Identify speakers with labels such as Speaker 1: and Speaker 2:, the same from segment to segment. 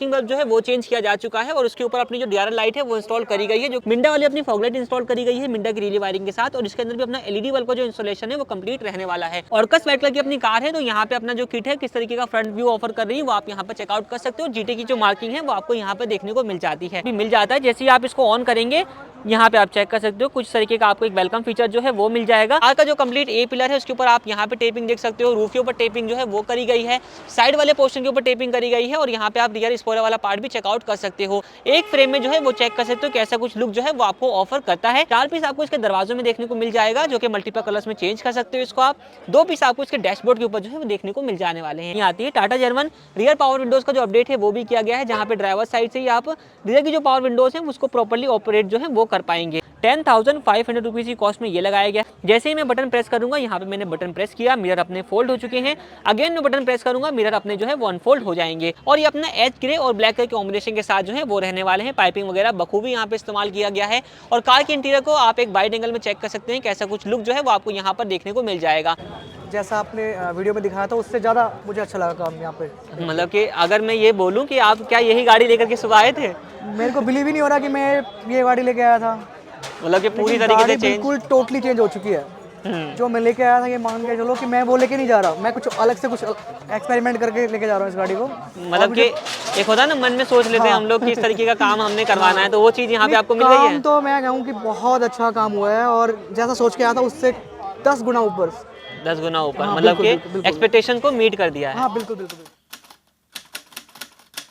Speaker 1: Bulb जो है वो चेंज किया जा चुका है और उसके ऊपर अपनी जो डीआरएल लाइट है वो इंस्टॉल करी गई है, जो मिंडा वाली अपनी फॉग लाइट इंस्टॉल करी गई है मिंडा की रिले वायरिंग के साथ। और इसके अंदर भी अपना एलईडी बल्ब का जो इंस्टॉलेशन है वो कंप्लीट रहने वाला है। और कस व्हाइट कलर की अपनी कार है, तो यहाँ पे अपना जो किट है किस तरीके का फ्रंट व्यू ऑफर कर रही है वो आप यहाँ पर चेकआउट कर सकते हो। जीटी की जो मार्किंग है वो आपको यहाँ पे देखने को मिल जाती है, मिल जाता है। जैसे ही आप इसको ऑन करेंगे यहाँ पे आप चेक कर सकते हो कुछ तरीके का आपको एक वेलकम फीचर जो है वो मिल जाएगा। कार का जो कंप्लीट ए पिलर है उसके ऊपर आप यहाँ पे टेपिंग देख सकते हो, रूफ के ऊपर टेपिंग जो है वो करी गई है, साइड वाले पोर्शन के ऊपर टेपिंग करी गई है और यहाँ पे आप रियर स्पॉइलर वाला पार्ट भी चेकआउट कर सकते हो। एक फ्रेम में जो है वो चेक कर सकते हो कैसा कुछ लुक जो है वो आपको ऑफर करता है। 4 पीस आपको इसके दरवाजों में देखने को मिल जाएगा जो कि मल्टीपल कलर्स में चेंज कर सकते हो इसको आप। 2 पीस आपको इसके डैशबोर्ड के ऊपर जो है वो देखने को मिल जाने वाले हैं। आती है Tata German rear power Windows का जो अपडेट है वो भी किया गया है, जहाँ पे ड्राइवर साइड से ही आप रियर की जो पावर विंडोज है उसको प्रॉपर्ली ऑपरेट जो है वो कर पाएंगे। 10,500 रुपीज़ की कॉस्ट में ये लगाया गया। जैसे ही मैं बटन प्रेस करूंगा, यहाँ पे मैंने बटन प्रेस किया, मिरर अपने फोल्ड हो चुके हैं। अगेन मैं बटन प्रेस करूंगा, मिरर अपने जो है वो अनफोल्ड हो जाएंगे। और ये अपना एज ग्रे और ब्लैक कलर के कॉम्बिनेशन के साथ जो है वो रहने वाले हैं। पाइपिंग वगैरह बखूबी यहाँ पे इस्तेमाल किया गया है। और कार के इंटीरियर को आप एक वाइड एंगल में चेक कर सकते हैं कैसा कुछ लुक जो है वो आपको यहाँ पर देखने को मिल जाएगा।
Speaker 2: जैसा आपने वीडियो में दिखाया था उससे ज़्यादा मुझे अच्छा लगा काम यहाँ पे।
Speaker 1: मतलब कि अगर मैं ये बोलूँ कि आप क्या यही गाड़ी लेकर के सुबह आए थे?
Speaker 2: मेरे को बिलीव ही नहीं हो रहा कि मैं ये गाड़ी लेके आया था।
Speaker 1: मतलब कि पूरी तरीके से
Speaker 2: बिल्कुल टोटली चेंज हो चुकी है। जो मैं लेके आया था ये मान के चलो कि मैं वो लेके नहीं जा रहा, मैं कुछ अलग से कुछ एक्सपेरिमेंट करके लेके जा रहा हूँ इस गाड़ी को।
Speaker 1: मतलब कि एक होता है ना मन में सोच लेते हैं हम लोग कि इस तरीके का काम हमने करवाना है, तो वो चीज़ यहाँ पे आपको मिल गई है।
Speaker 2: तो मैं कहूँ कि बहुत अच्छा काम हुआ है और जैसा सोच के आया था उससे 10 गुना ऊपर।
Speaker 1: 10 गुना ऊपर, मतलब कि एक्सपेक्टेशन को मीट कर दिया है।
Speaker 2: हाँ बिल्कुल बिल्कुल।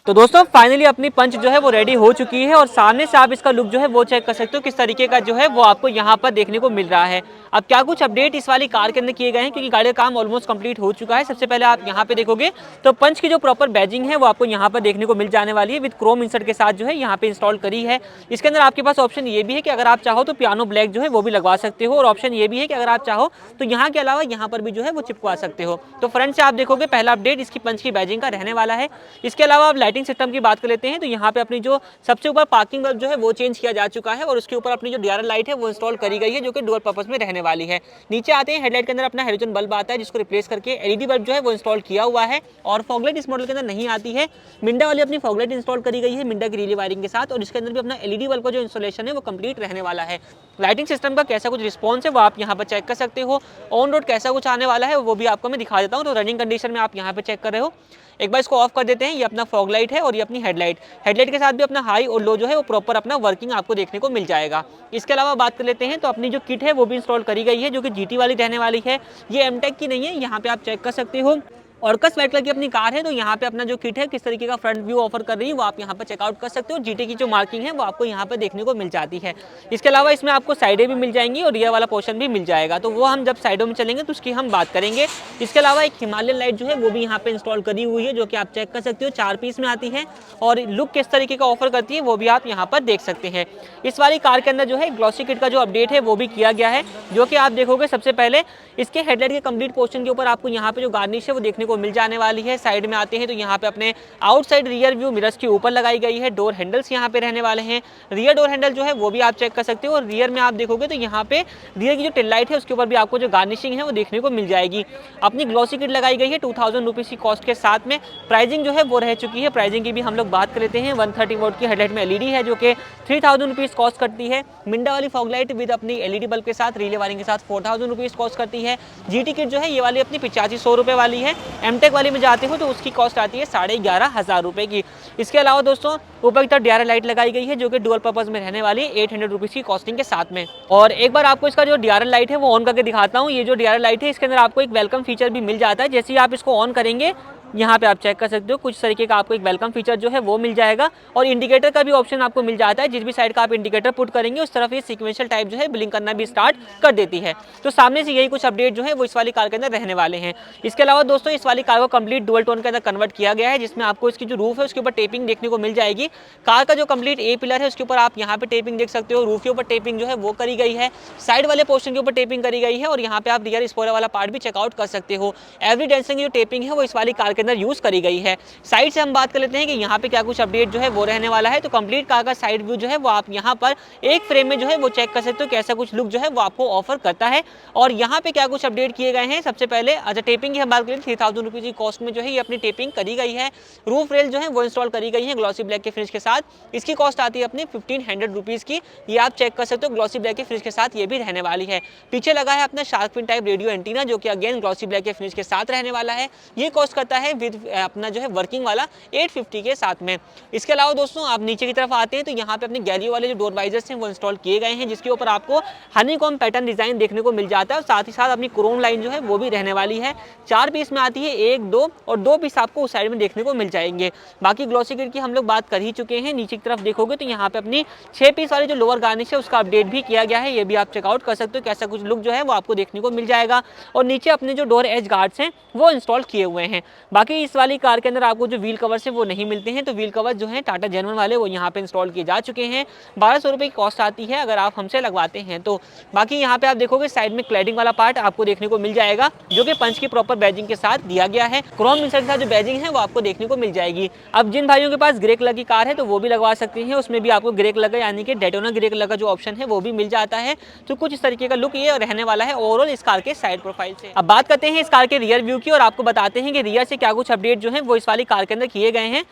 Speaker 1: तो दोस्तों फाइनली अपनी पंच जो है वो रेडी हो चुकी है और सामने से आप इसका लुक जो है वो चेक कर सकते हो किस तरीके का जो है वो आपको यहाँ पर देखने को मिल रहा है। अब क्या कुछ अपडेट इस वाली कार के अंदर किए गए हैं, क्योंकि गाड़ी का काम ऑलमोस्ट कंप्लीट हो चुका है। सबसे पहले आप यहाँ पे देखोगे तो पंच की जो प्रॉपर बैजिंग है वो आपको यहाँ पर देखने को मिल जाने वाली है, विद क्रोम इंसर्ट के साथ जो है यहाँ पे इंस्टॉल करी है। इसके अंदर आपके पास ऑप्शन ये भी है कि अगर आप चाहो तो पियानो ब्लैक जो है वो भी लगवा सकते हो, और ऑप्शन ये भी है कि अगर आप चाहो तो यहाँ के अलावा यहाँ पर भी जो है वो चिपकवा सकते हो। तो फ्रंट से आप देखोगे पहला अपडेट इसकी पंच की बैजिंग का रहने वाला है। इसके अलावा आप लाइटिंग सिस्टम की बात कर लेते हैं तो यहाँ पे अपनी जो सबसे ऊपर पार्किंग बल्ब जो है वो चेंज किया जा चुका है और उसके ऊपर अपनी जो डीआरएल लाइट है वो इंस्टॉल करी गई है, जो कि डुअल पर्पस में रहने वाली है। नीचे आते हैं, हेडलाइट के अंदर अपना हेलोजन बल्ब आता है जिसको रिप्लेस करके एलईडी बल्ब जो है वो इंस्टॉल किया हुआ है। और फॉगलाइट इस मॉडल के अंदर नहीं आती है, मिंडा वाली अपनी फॉगलाइट इंस्टॉल करी गई है मिंडा की रिले वायरिंग के साथ। और इसके अंदर भी अपना एलईडी बल्ब का जो इंस्टॉलेशन है वो कंप्लीट रहने वाला है। लाइटिंग सिस्टम का कैसा कुछ रिस्पॉन्स है वो आप यहाँ पर चेक कर सकते हो। ऑन रोड कैसा कुछ आने वाला है वो भी आपको मैं दिखा देता हूँ। तो रनिंग कंडीशन में आप यहाँ पे चेक कर रहे हो, एक बार इसको ऑफ कर देते हैं। ये अपना फॉग लाइट है और ये अपनी हेडलाइट के साथ भी अपना हाई और लो जो है वो प्रॉपर अपना वर्किंग आपको देखने को मिल जाएगा। इसके अलावा बात कर लेते हैं तो अपनी जो किट है वो भी इंस्टॉल करी गई है, जो कि जीटी वाली रहने वाली है। ये एमटेक की नहीं है, यहाँ पे आप चेक कर सकते हो। और कस व्हाइट कलर की अपनी कार है, तो यहाँ पे अपना जो किट है किस तरीके का फ्रंट व्यू ऑफर कर रही है वो आप यहाँ पर चेकआउट कर सकते हो। जीटी की जो मार्किंग है वो आपको यहाँ पर देखने को मिल जाती है। इसके अलावा इसमें आपको साइडें भी मिल जाएंगी और रियर वाला पोर्शन भी मिल जाएगा, तो वो हम जब साइडों में चलेंगे तो उसकी हम बात करेंगे। इसके अलावा एक हिमालयन लाइट जो है वो भी यहाँ पे इंस्टॉल करी हुई है, जो कि आप चेक कर सकते हो 4 पीस में आती है और लुक किस तरीके का ऑफर करती है वो भी आप यहाँ पर देख सकते हैं। इस वाली कार के अंदर जो है ग्लॉसी किट का जो अपडेट है वो भी किया गया है, जो कि आप देखोगे सबसे पहले इसके हेडलाइट के कंप्लीट पोर्शन के ऊपर आपको यहाँ पे जो गार्निश है वो देखने को मिल जाने वाली है। साइड में आते हैं तो यहाँ पे अपने आउटसाइड रियर व्यू मिरर्स के ऊपर लगाई गई है। डोर हैंडल्स यहाँ पे रहने वाले हैं, रियर डोर हैंडल जो है वो भी आप चेक कर सकते हो। और रियर में आप देखोगे तो यहाँ पे रियर की जो टेल लाइट है उसके ऊपर भी आपको जो गार्निशिंग है वो देखने को मिल जाएगी। अपनी ग्लॉसी किट लगाई गई है 2000 रुपीज़ की कॉस्ट के साथ में। प्राइसिंग जो है वो रह चुकी है, प्राइसिंग की भी हम लोग बात कर लेते हैं। 130 वोल्ट की हेडलाइट में एलईडी है, जो कि 3000 रुपीज़ कॉस्ट करती है। मिंडा वाली फॉग लाइट विद अपनी एलईडी बल्ब के साथ रिले वायरिंग के साथ 4000 रुपीज़ कॉस्ट करती है। जीटी किट जो है ये वाली अपनी 8500 रुपये वाली है। एमटेक वाली में जाते हो तो उसकी कॉस्ट आती है 11,500 रुपये की। इसके अलावा दोस्तों ऊपर की तरफ डीआरएल लाइट लगाई गई है, जो कि डुअल पर्पस में रहने वाली है 800 रुपीज़ की कॉस्टिंग के साथ में। और एक बार आपको इसका जो डीआरएल लाइट है वो ऑन करके दिखाता हूँ। ये जो डीआरएल लाइट है इसके अंदर आपको एक वेलकम फीचर भी मिल जाता है। जैसे ही आप इसको ऑन करेंगे यहाँ पे आप चेक कर सकते हो कुछ तरीके का आपको एक वेलकम फीचर जो है वो मिल जाएगा। और इंडिकेटर का भी ऑप्शन आपको मिल जाता है, जिस भी साइड का आप इंडिकेटर पुट करेंगे उस तरफ ये सीक्वेंशियल टाइप जो है ब्लिंक करना भी स्टार्ट कर देती है। तो सामने से यही कुछ अपडेट जो है वो इस वाली कार के अंदर रहने वाले हैं। इसके अलावा दोस्तों इस वाली कार को कंप्लीट डुअल टोन के अंदर कन्वर्ट किया गया है, जिसमें आपको इसकी जो रूफ है उसके ऊपर टेपिंग देखने को मिल जाएगी। कार का जो कंप्लीट ए पिलर है उसके ऊपर आप यहाँ पे टेपिंग देख सकते हो, रूफ के ऊपर टेपिंग जो है वो करी गई है, साइड वाले पोर्शन के ऊपर टेपिंग करी गई है और यहाँ पे आप रियर स्पॉइलर वाला पार्ट भी चेकआउट कर सकते हो। एवरी डेंसिंग जो टेपिंग है वो इस वाली कार के अंदर यूज़ करी गई है। साइड से हम बात कर लेते हैं कि यहाँ पे क्या कुछ अपडेट जो है वो रहने वाला है। तो कंप्लीट कार का साइड व्यू जो है वो आप यहाँ पर एक फ्रेम में जो है वो चेक कर सकते हो कैसा कुछ लुक जो है वो आपको ऑफर करता है। और यहाँ पे क्या कुछ अपडेट किए गए हैं, सबसे पहले अच्छा टेपिंग की हम बात करें 3000 रुपीज़ की कॉस्ट में जो है ये अपनी टेपिंग करी गई है। रूफ रेल जो है वो इंस्टॉल करी गई है ग्लॉसी ब्लैक के फिनिश के साथ। इसकी कॉस्ट आती है अपनी 1500 रुपीज़ की, ये आप चेक कर सकते हो ग्लॉसी ब्लैक के फिनिश के साथ ये भी रहने वाली है। पीछे लगा है अपना shark fin type radio antenna जो कि अगेन ग्लॉसी ब्लैक के फिनिश के साथ रहने वाला है। ये कॉस्ट करता है विद अपना जो है वर्किंग वाला 850 के साथ में। इसके अलावा दोस्तों आप नीचे की तरफ आते हैं तो यहाँ पे अपने गैलरी वाले जो डोर वाइजर्स हैं वो इंस्टॉल किए गए हैं, जिसके ऊपर आपको हनीकॉम पैटर्न डिजाइन देखने को मिल जाता है। और साथ ही साथ अपनी क्रोम लाइन जो है वो भी रहने वाली है। 4 पीस में आती है, 1, 2 और 2 पीस आपको उस साइड में देखने को मिल जाएंगे। बाकी ग्लॉसी किट की हम लोग बात कर ही चुके हैं। नीचे की तरफ देखोगे तो यहाँ पे अपनी 6 पीस वाली जो लोअर गार्निश है उसका अपडेट भी किया गया है, ये भी आप चेकआउट कर सकते हो कैसा कुछ लुक जो है वो आपको देखने को मिल जाएगा। और नीचे अपने जो डोर एज गार्ड्स हैं वो इंस्टॉल किए हुए हैं। बाकी इस वाली कार के अंदर आपको जो व्हील कवर्स है वो नहीं मिलते हैं, तो व्हील कवर जो है टाटा जेनवन वाले वो यहाँ पे इंस्टॉल किए जा चुके हैं। 1200 रुपये की कॉस्ट आती है अगर आप हमसे लगवाते हैं तो। बाकी यहाँ पे आप देखोगे साइड में क्लैडिंग वाला पार्ट आपको देखने को मिल जाएगा जो कि पंच की प्रॉपर बैजिंग के साथ दिया गया है। क्रोम इंसर्ट के साथ जो बैजिंग है वो आपको देखने को मिल जाएगी। अब जिन भाइयों के पास ग्रे कलर की कार है तो वो भी लगवा सकते हैं, उसमें भी आपको ग्रे कलर का यानी कि डेटोना ग्रे कलर का जो ऑप्शन है वो भी मिल जाता है। तो कुछ इस तरीके का लुक ये रहने वाला है ओवरऑल इस कार के साइड प्रोफाइल से। अब बात करते हैं इस कार के रियर व्यू की और आपको बताते हैं कि रियर से क्या कुछ अपडेट जो है वो इस वाली कार के अंदर किए गए हैं।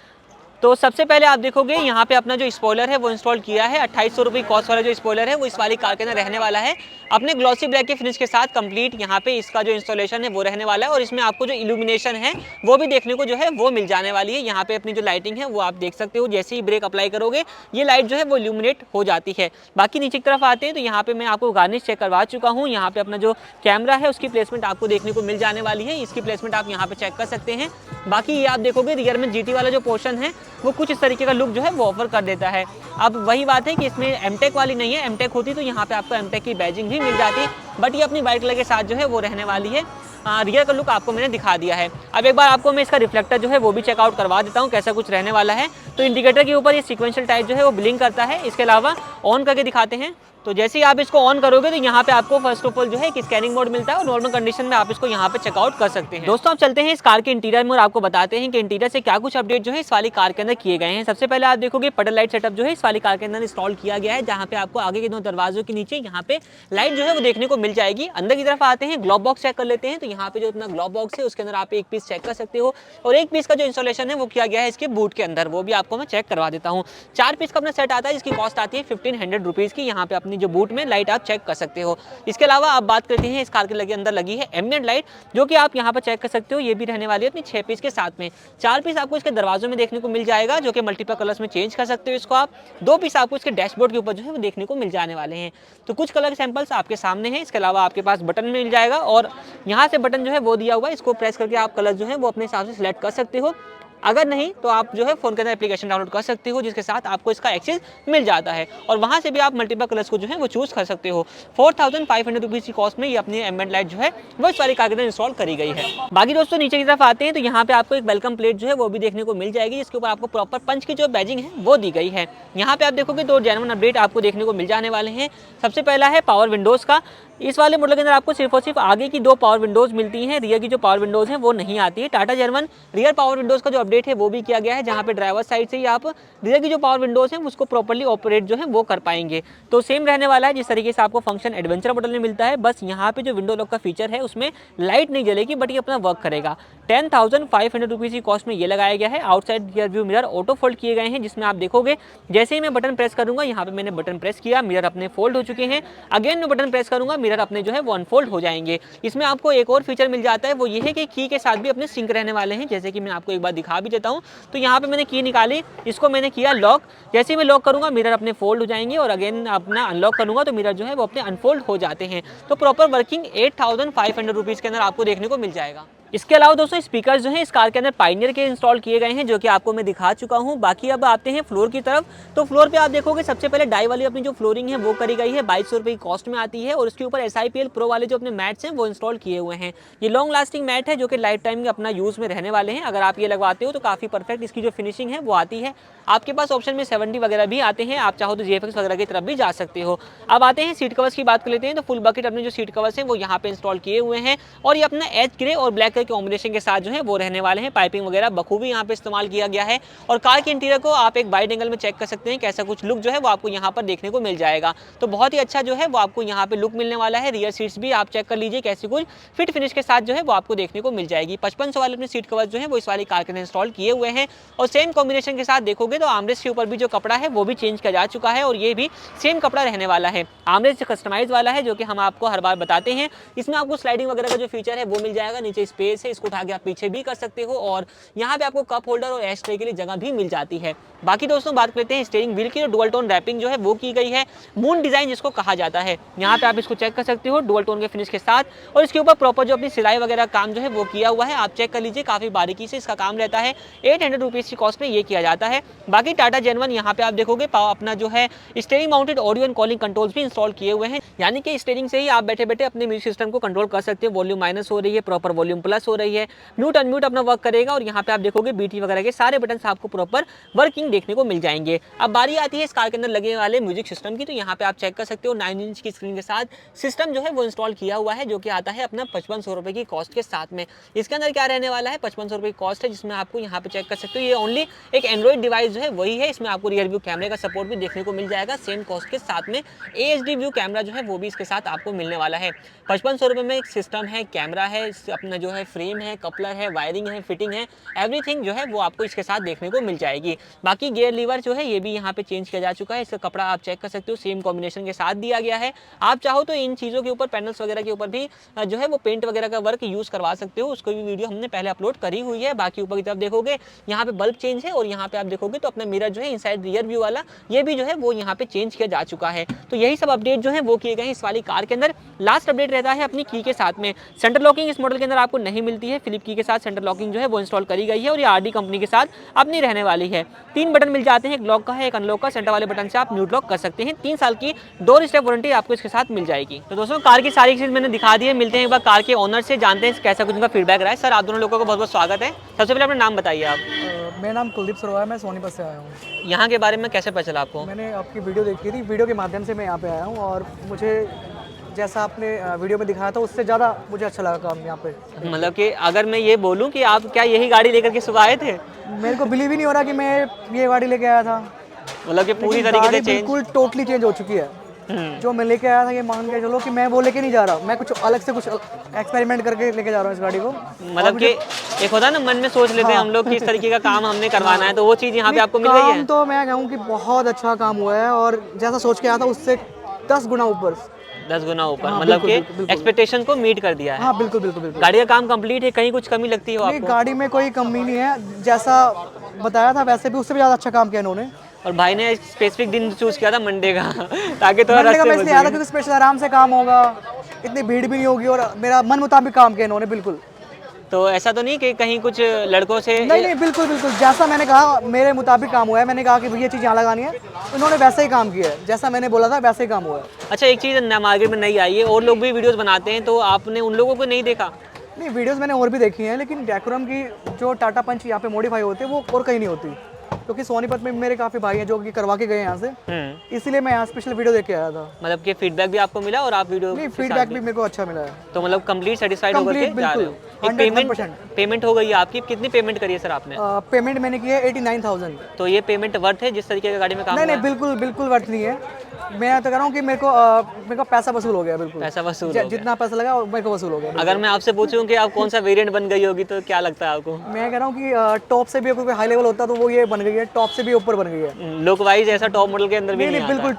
Speaker 1: तो सबसे पहले आप देखोगे यहाँ पे अपना जो स्पॉइलर है वो इंस्टॉल किया है। 2800 रुपये कॉस्ट वाला जो स्पॉइलर है वो इस वाली कार के अंदर रहने वाला है अपने ग्लॉसी ब्लैक के फिनिश के साथ कंप्लीट। यहाँ पे इसका जो इंस्टॉलेशन है वो रहने वाला है और इसमें आपको जो इल्यूमिनेशन है वो भी देखने को जो है वो मिल जाने वाली है। यहाँ पे अपनी जो लाइटिंग है वो आप देख सकते हो, जैसे ही ब्रेक अप्लाई करोगे ये लाइट जो है वो इल्यूमिनेट हो जाती है। बाकी नीचे की तरफ आते हैं तो यहाँ पे मैं आपको गार्निश चेक करवा चुका हूँ। यहाँ पे अपना जो कैमरा है उसकी प्लेसमेंट आपको देखने को मिल जाने वाली है, इसकी प्लेसमेंट आप यहाँ पे चेक कर सकते हैं। बाकी ये आप देखोगे रियर में GT वाला जो पोर्शन है वो कुछ इस तरीके का लुक जो है वो ऑफर कर देता है। अब वही बात है कि इसमें एमटेक वाली नहीं है, एमटेक होती तो यहाँ पे आपको एमटेक की बैजिंग भी मिल जाती, बट ये अपनी वाइट कलर के साथ जो है वो रहने वाली है। रियर का लुक आपको मैंने दिखा दिया है। अब एक बार आपको मैं इसका रिफ्लेक्टर जो है वो भी चेकआउट करवा देता हूँ कैसा कुछ रहने वाला है। तो इंडिकेटर के ऊपर ये सीक्वेंशियल टाइप जो है वो ब्लिंक करता है। इसके अलावा ऑन करके दिखाते हैं तो जैसे ही आप इसको ऑन करोगे तो यहाँ पे आपको फर्स्ट ऑफ ऑल जो है एक स्कैनिंग मोड मिलता है और नॉर्मल कंडीशन में आप इसको यहाँ पे चेकआउट कर सकते हैं। दोस्तों आप चलते हैं इस कार के इंटीरियर में और आपको बताते हैं कि इंटीरियर से क्या कुछ अपडेट जो है इस वाली कार के अंदर किए गए हैं। सबसे पहले आप देखोगे पडल लाइट सेटअप जो है इस वाली कार के अंदर इंस्टॉल किया गया है, जहाँ पे आपको आगे के 2 दरवाजों के नीचे यहाँ पे लाइट जो है वो देखने को मिल जाएगी। अंदर की तरफ आते हैं, ग्लोब बॉक्स चेक कर लेते हैं। तो यहाँ पे जो अपना ग्लोब बॉक्स है उसके अंदर आप एक पीस चेक कर सकते हो और एक पीस का जो इंस्टॉलेशन है वो किया गया है इसके बूट के अंदर, वो भी आपको मैं चेक करवा देता हूँ। 4 पीस का अपना सेट आता है जिसकी कॉस्ट आती है 1500 रुपीज़ की। यहाँ पे अपनी जो बूट में लाइट आप चेक कर सकते हो। इसके अलावा आप बात करते हैं इस कार के अंदर लगी है एम्बिएंट लाइट जो कि आप यहाँ पर चेक कर सकते हो, ये भी रहने वाली है अपनी 6 पीस के साथ में। 4 पीस आपको इसके दरवाजों में देखने को मिल जाएगा जो कि मल्टीपल कलर्स में चेंज कर सकते हो इसको आप। 2 पीस आपको इसके डैशबोर्ड के ऊपर जो है वो देखने को मिल जाने वाले हैं। तो कुछ कलर सैंपल्स आपके सामने हैं। इसके अलावा आपके पास बटन मिल जाएगा और यहाँ से बटन जो है वो दिया हुआ है, इसको प्रेस करके आप कलर जो है वो अपने हिसाब से सिलेक्ट कर सकते हो। अगर नहीं तो आप जो है फोन के अंदर एप्लीकेशन डाउनलोड कर सकते हो जिसके साथ आपको इसका एक्सेस मिल जाता है और वहां से भी आप मल्टीपल कलर्स को जो है वो चूज कर सकते हो। 4500 रुपीज़ की कॉस्ट में ये अपनी एम्बिएंट लाइट जो है वो इस वाली कार के अंदर इंस्टॉल करी गई है। बाकी दोस्तों नीचे की तरफ आते हैं तो यहाँ पे आपको एक वेलकम प्लेट जो है वो भी देखने को मिल जाएगी जिसके ऊपर आपको प्रॉपर पंच की जो बैजिंग है वो दी गई है। यहाँ पे आप देखोगे 2 जेन्युइन अपडेट आपको देखने को मिल जाने वाले हैं। सबसे पहला है पावर विंडोज का। इस वाले मॉडल के अंदर आपको सिर्फ और सिर्फ आगे की 2 पावर विंडोज मिलती हैं, रियर की जो पावर विंडोज हैं वो नहीं आती है। Tata genuine rear power Windows का जो अपडेट है वो भी किया गया है, जहां पे ड्राइवर साइड से ही आप रियर की जो पावर विंडोज हैं उसको प्रॉपर्ली ऑपरेट जो है वो कर पाएंगे। तो सेम रहने वाला है जिस तरीके से आपको फंक्शन एडवेंचर मॉडल में मिलता है, बस यहाँ पे जो विंडो लॉक का फीचर है उसमें लाइट नहीं जलेगी बट ये अपना वर्क करेगा। 10,500 रुपीज़ की कॉस्ट में ये लगाया गया है। Outside rear view mirror auto fold किए गए हैं जिसमें आप देखोगे जैसे ही मैं बटन प्रेस करूंगा, यहाँ पे मैंने बटन प्रेस किया, मिरर अपने फोल्ड हो चुके हैं। अगेन मैं बटन प्रेस करूंगा, मिरर अपने जो है वो अनफोल्ड हो जाएंगे। इसमें आपको एक और फीचर मिल जाता है, वो ये है कि की के साथ भी अपने सिंक रहने वाले हैं, जैसे कि मैं आपको एक बार दिखा भी देता हूँ। तो यहाँ पे मैंने की निकाली, इसको मैंने किया लॉक, जैसे ही मैं लॉक करूंगा मिरर अपने फोल्ड हो जाएंगे और अगेन अपना अनलॉक करूंगा तो मिरर जो है वो अपने अनफोल्ड हो जाते हैं। तो प्रॉपर वर्किंग 8,500 रुपीज़ के अंदर आपको देखने को मिल जाएगा। इसके अलावा दोस्तों स्पीकर जो हैं इस कार के अंदर पायनियर के इंस्टॉल किए गए हैं, जो कि आपको मैं दिखा चुका हूं। बाकी अब आते हैं फ्लोर की तरफ। तो फ्लोर पे आप देखोगे सबसे पहले डाई वाली अपनी जो फ्लोरिंग है वो करी गई है, 2200 रुपये की कॉस्ट में आती है और उसके ऊपर SIPL प्रो वाले जो अपने मैट्स हैं वो इंस्टॉल किए हुए हैं। ये लॉन्ग लास्टिंग मैट है जो कि लाइफ टाइम में अपना यूज़ में रहने वाले हैं। अगर आप ये लगवाते हो तो काफ़ी परफेक्ट इसकी जो फिनिशिंग है वो आती है। आपके पास ऑप्शन में 70 वगैरह भी आते हैं, आप चाहो तो GFX वगैरह की तरफ भी जा सकते हो। अब आते हैं सीट कवर्स की बात कर लेते हैं। तो फुल बकेट अपने जो सीट कवर्स हैं वो यहाँ पे इंस्टॉल किए हुए हैं और ये अपना एच ग्रे और ब्लैक कलर कॉम्बिनेशन के साथ जो है वो रहने वाले हैं। पाइपिंग वगैरह बखूबी यहाँ पे इस्तेमाल किया गया है और कार के इंटीरियर को आप एक वाइड एंगल में चेक कर सकते हैं कैसा कुछ लुक जो है वो आपको यहाँ पर देखने को मिल जाएगा। तो बहुत ही अच्छा जो है वो आपको यहाँ पे लुक मिलने वाला है। रियर सीट्स भी आप चेक कर लीजिए कैसी कुछ फिट फिनिश के साथ जो है वो आपको देखने को मिल जाएगी। 5500 वाले अपने सीट कवर जो है वो इस वाली कार के अंदर इंस्टॉल किए हुए हैं और सेम कॉम्बिनेशन के साथ देखोगे तो आर्मरेस्ट के ऊपर भी जो कपड़ा है वो भी चेंज किया जा चुका है और ये भी सेम कपड़ा रहने वाला है। आर्मरेस्ट कस्टमाइज वाला है जो कि हम आपको हर बार बताते हैं। इसमें आपको स्लाइडिंग वगैरह का जो फीचर है वो मिल जाएगा। नीचे स्पेस है, इसको उठा के आप पीछे भी कर सकते हो और यहाँ पे आपको कप होल्डर और एश ट्रे के लिए जगह भी मिल जाती है। बाकी दोस्तों बात करते हैं स्टीयरिंग व्हील की। डुअल टोन रैपिंग जो है वो की गई है, मून डिजाइन जिसको कहा जाता है। यहाँ पे आप इसको चेक कर सकते हो डुअल टोन के फिनिश के साथ और इसके ऊपर प्रॉपर जो अपनी सिलाई वगैरह काम जो है वो किया हुआ है। आप चेक कर लीजिए काफी बारीकी से इसका काम रहता है। 800 रुपीज की कॉस्ट में ये किया जाता है। बाकी टाटा जेन1 यहाँ पे आप देखोगे अपना जो है steering mounted audio and calling controls भी इंस्टॉल किए हुए हैं, यानी कि स्टीयरिंग से ही आप बैठे बैठे अपने म्यूजिक सिस्टम को कंट्रोल कर सकते हो। वॉल्यूम माइनस हो रही है, प्रॉपर वॉल्यूम प्लस हो रही है, म्यूट अनम्यूट अपना वर्क करेगा और यहाँ पे आप देखोगे बीटी वगैरह के सारे बटन आपको प्रॉपर वर्किंग देखने को मिल जाएंगे। अब बारी आती है इस कार के अंदर लगने वाले म्यूजिक सिस्टम की। तो यहाँ पे आप चेक कर सकते हो 9 इंच की स्क्रीन के साथ सिस्टम जो है वो इंस्टॉल किया हुआ है जो कि आता है अपना 5500 रुपए की कॉस्ट के साथ में। इसके अंदर क्या रहने वाला है, 5500 रुपए की कॉस्ट है जिसमें आपको यहाँ पे चेक कर सकते हो ये ओनली एक एंड्रॉइड डिवाइस जो है वही है। इसमें आपको रियर व्यू कैमरे का सपोर्ट भी देखने को मिल जाएगा सेम कॉस्ट के साथ में। AHD व्यू कैमरा जो है वो भी इसके साथ आपको मिलने वाला है। 5500 रुपए में एक सिस्टम है, कैमरा है, अपना जो है फ्रेम है, कपलर है, वायरिंग है, फिटिंग है, एवरीथिंग जो है वो आपको इसके साथ देखने को मिल जाएगी। बाकी गियर लीवर जो है ये भी यहाँ पे चेंज किया जा चुका है। इसका कपड़ा आप चेक कर सकते हो सेम कॉम्बिनेशन के साथ दिया गया है। आप चाहो तो इन चीज़ों के ऊपर पैनल्स वगैरह के ऊपर भी जो है वो पेंट वगैरह का वर्क यूज़ करवा सकते हो। उसको भी वीडियो हमने पहले अपलोड करी हुई है। बाकी ऊपर की तरफ देखोगे यहाँ पे बल्ब चेंज है और यहाँ पे आप देखोगे तो अपना मिरर जो है इनसाइड रियर व्यू वाला ये भी जो है वो यहाँ पे चेंज किया जा चुका है। तो यही सब अपडेट जो है वो किए गए हैं इस वाली कार के अंदर। लास्ट अपडेट रहता है अपनी की के साथ में। सेंटर लॉकिंग इस मॉडल के अंदर आपको नहीं मिलती है। फिलिप की के साथ सेंटर लॉकिंग जो है वो इंस्टॉल करी गई है और ये RD कंपनी के साथ अपनी रहने वाली है। 3 बटन मिल जाते हैं, एक लॉक का है, एक अनलॉक का। सेंटर वाले बटन से आप म्यूट लॉक कर सकते हैं। 3 साल की डोर स्टेप वारंटी आपको इसके साथ मिल जाएगी। तो दोस्तों कार की सारी चीज मैंने दिखा दी है। मिलते हैं एक बार कार के ओनर से, जानते हैं कैसा कुछ उनका फीडबैक रहा है। सर आप दोनों लोगों को बहुत बहुत स्वागत है। सबसे पहले अपना नाम बताइए आप।
Speaker 2: मेरा नाम कुलदीप सरोवर है, मैं सोनीपत से आया हूँ।
Speaker 1: यहाँ के बारे में कैसे पता चला आपको?
Speaker 2: मैंने आपकी वीडियो देखी थी, वीडियो के माध्यम से मैं यहाँ पे आया हूँ और मुझे जैसा आपने वीडियो में दिखाया था उससे ज़्यादा मुझे अच्छा लगा काम यहाँ पे।
Speaker 1: मतलब कि अगर मैं ये बोलूँ कि आप क्या यही गाड़ी लेकर के सुबह आए थे?
Speaker 2: मेरे को बिलीव ही नहीं हो रहा कि मैं ये गाड़ी लेके आया था।
Speaker 1: मतलब कि पूरी तरीके से चेंज,
Speaker 2: बिल्कुल टोटली चेंज हो चुकी है। जो मैं लेके आया था ये मान के चलो कि मैं वो लेके नहीं जा रहा, मैं कुछ अलग से कुछ एक्सपेरिमेंट करके लेके जा रहा हूँ इस गाड़ी को।
Speaker 1: मतलब कि एक होता है ना मन में सोच लेते हैं हम लोग कि इस तरीके का काम हमने करवाना है, तो वो चीज़ यहाँ पे आपको मिल गई है।
Speaker 2: काम तो मैं कहूँ कि बहुत अच्छा काम हुआ है और जैसा सोच के आया था उससे 10 गुना ऊपर।
Speaker 1: 10 गुना ऊपर,
Speaker 2: हाँ,
Speaker 1: मतलब कि
Speaker 2: बिल्कुल।
Speaker 1: एक्सपेक्टेशन को मीट कर दिया है।
Speaker 2: हाँ बिल्कुल बिल्कुल बिल्कुल।
Speaker 1: गाड़ी का काम कंप्लीट है, कहीं कुछ कमी लगती हो
Speaker 2: नहीं,
Speaker 1: आपको?
Speaker 2: गाड़ी में कोई कमी नहीं है, जैसा बताया था वैसे भी उससे भी ज़्यादा अच्छा काम किया इन्होंने।
Speaker 1: और भाई ने स्पेसिफिक दिन चूज किया था मंडे का ताकि थोड़ा
Speaker 2: मंडे का मैं
Speaker 1: रास्ते
Speaker 2: इसलिए आया था क्योंकि स्पेशल आराम से काम होगा, इतनी भीड़ भी नहीं होगी और मेरा मन मुताबिक काम किया इन्होंने बिल्कुल।
Speaker 1: तो ऐसा तो नहीं कि कहीं कुछ लड़कों से?
Speaker 2: नहीं नहीं बिल्कुल बिल्कुल, जैसा मैंने कहा मेरे मुताबिक काम हुआ है। मैंने कहा कि भैया चीज़ यहाँ लगानी है, उन्होंने वैसे ही काम किया है, जैसा मैंने बोला था वैसे ही काम हुआ है।
Speaker 1: अच्छा एक चीज़ मार्केट में नई आई है, और लोग भी वीडियोस बनाते हैं, तो आपने उन लोगों को नहीं देखा?
Speaker 2: नहीं, वीडियोस मैंने और भी देखी हैं, लेकिन डेकोरम की जो टाटा पंच यहाँ पे मॉडिफाई होते हैं वो और कहीं नहीं होती, क्योंकि सोनीपत में मेरे काफ़ी भाई हैं जो कि करवा के गए यहाँ से, इसीलिए मैं यहाँ स्पेशल वीडियो देख के आया था।
Speaker 1: मतलब कि फीडबैक भी आपको मिला और आप वीडियो?
Speaker 2: नहीं, फीडबैक भी मेरे को अच्छा मिला है।
Speaker 1: तो मतलब कंप्लीट सेटिस्फाइड होकर के जा रहे हो? एक
Speaker 2: 100%
Speaker 1: पेमेंट हो गई है आपकी? कितनी पेमेंट करी है सर आपने?
Speaker 2: पेमेंट मैंने की है 89,000।
Speaker 1: तो ये पेमेंट वर्थ है जिस तरीके की गाड़ी में काम?
Speaker 2: नहीं नहीं बिल्कुल बिल्कुल वर्थ नहीं है। मैं तो कह रहा हूँ कि मेरे को पैसा वसूल हो गया बिल्कुल।
Speaker 1: पैसा वसूल हो गया।
Speaker 2: जितना पैसा लगा मेरे को वसूल हो गया।
Speaker 1: अगर मैं आपसे पूछूं कि आप कौन सा वेरिएंट बन गई होगी तो क्या लगता है आपको?
Speaker 2: मैं कह रहा हूँ कि टॉप से भी कोई हाई लेवल होता तो वो ये बन गई है, टॉप से भी ऊपर बन गई है।
Speaker 1: लुक वाइज ऐसा टॉप मॉडल के अंदर भी नहीं आता।
Speaker 2: बिल्कुल,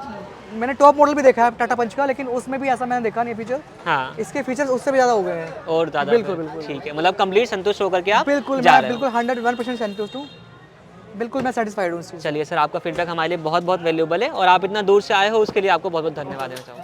Speaker 2: मैंने टॉप मॉडल भी देखा है टाटा पंच का, लेकिन उसमें भी ऐसा मैंने देखा नहीं फीचर।
Speaker 1: हाँ,
Speaker 2: इसके फीचर्स उससे भी ज़्यादा हो गए हैं
Speaker 1: और ज़्यादा?
Speaker 2: बिल्कुल बिल्कुल
Speaker 1: ठीक है, मतलब कंप्लीट संतुष्ट होकर के आप
Speaker 2: बिल्कुल
Speaker 1: जा
Speaker 2: मैं
Speaker 1: रहे हो?
Speaker 2: बिल्कुल 101% संतुष्ट हूँ, बिल्कुल मैं सेटिस्फाइड हूँ।
Speaker 1: चलिए सर, आपका फीडबैक हमारे लिए बहुत बहुत वैल्यूएबल है और आप इतना दूर से आए हो उसके लिए आपको बहुत बहुत धन्यवाद देना चाहूँगा।